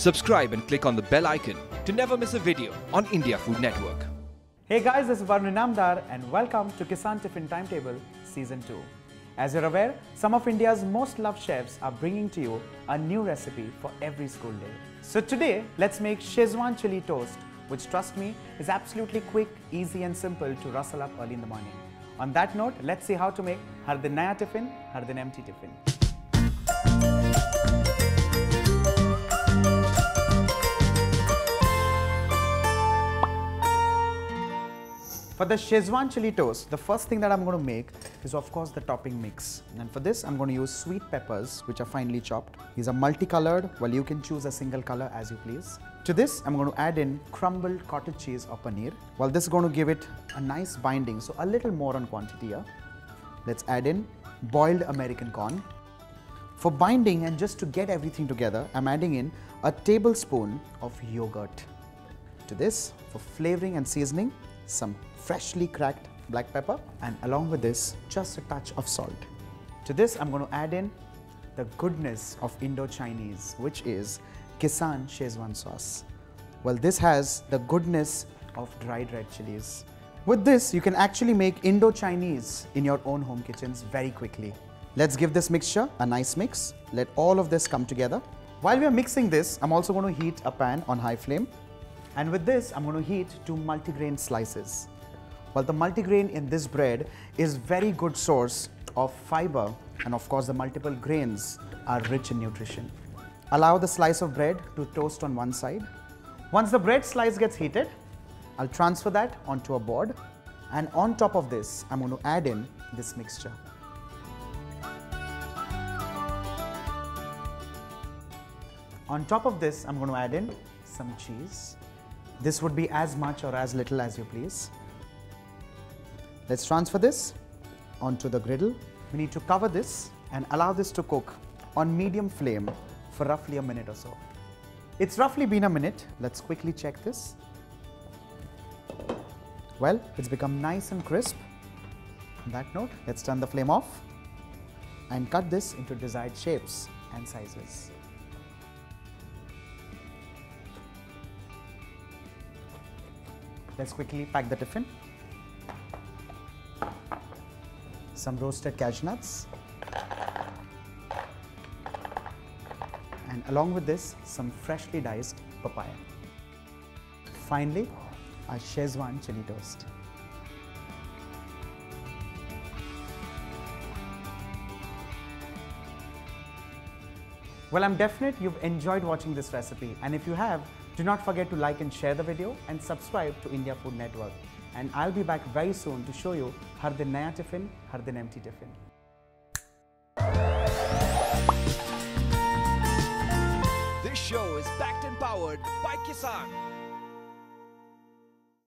Subscribe and click on the bell icon to never miss a video on India Food Network. Hey guys, this is Varun Namdar and welcome to Kissan Tiffin Timetable Season 2. As you're aware, some of India's most loved chefs are bringing to you a new recipe for every school day. So today, let's make Schezwan Chilli Toast, which trust me, is absolutely quick, easy and simple to rustle up early in the morning. On that note, let's see how to make Har Din Naya Tiffin, Har Din Empty Tiffin. For the Schezwan Chilli Toast, the first thing that I'm going to make is of course the topping mix. And for this, I'm going to use sweet peppers, which are finely chopped. These are multicolored, well you can choose a single color as you please. To this, I'm going to add in crumbled cottage cheese or paneer. Well, this is going to give it a nice binding, so a little more on quantity here. Let's add in boiled American corn. For binding and just to get everything together, I'm adding in a tablespoon of yogurt. To this, for flavoring and seasoning, some freshly cracked black pepper, and along with this, just a touch of salt. To this, I'm going to add in the goodness of Indo-Chinese, which is Kissan Schezwan Sauce. Well, this has the goodness of dried red chilies. With this, you can actually make Indo-Chinese in your own home kitchens very quickly. Let's give this mixture a nice mix. Let all of this come together. While we are mixing this, I'm also going to heat a pan on high flame. And with this, I'm going to heat 2 multigrain slices. Well, the multigrain in this bread is very good source of fiber, and of course the multiple grains are rich in nutrition. Allow the slice of bread to toast on one side. Once the bread slice gets heated, I'll transfer that onto a board, and on top of this, I'm going to add in this mixture. On top of this, I'm going to add in some cheese. This would be as much or as little as you please. Let's transfer this onto the griddle. We need to cover this and allow this to cook on medium flame for roughly a minute or so. It's roughly been a minute. Let's quickly check this. Well, it's become nice and crisp. On that note, let's turn the flame off and cut this into desired shapes and sizes. Let's quickly pack the tiffin. Some roasted cashew nuts. And along with this, some freshly diced papaya. Finally, our Schezwan Chilli Toast. Well, I'm definite you've enjoyed watching this recipe, and if you have, do not forget to like and share the video and subscribe to India Food Network. And I'll be back very soon to show you Har Din Naya Tiffin, Har Din Empty Tiffin. This show is backed and powered by Kissan.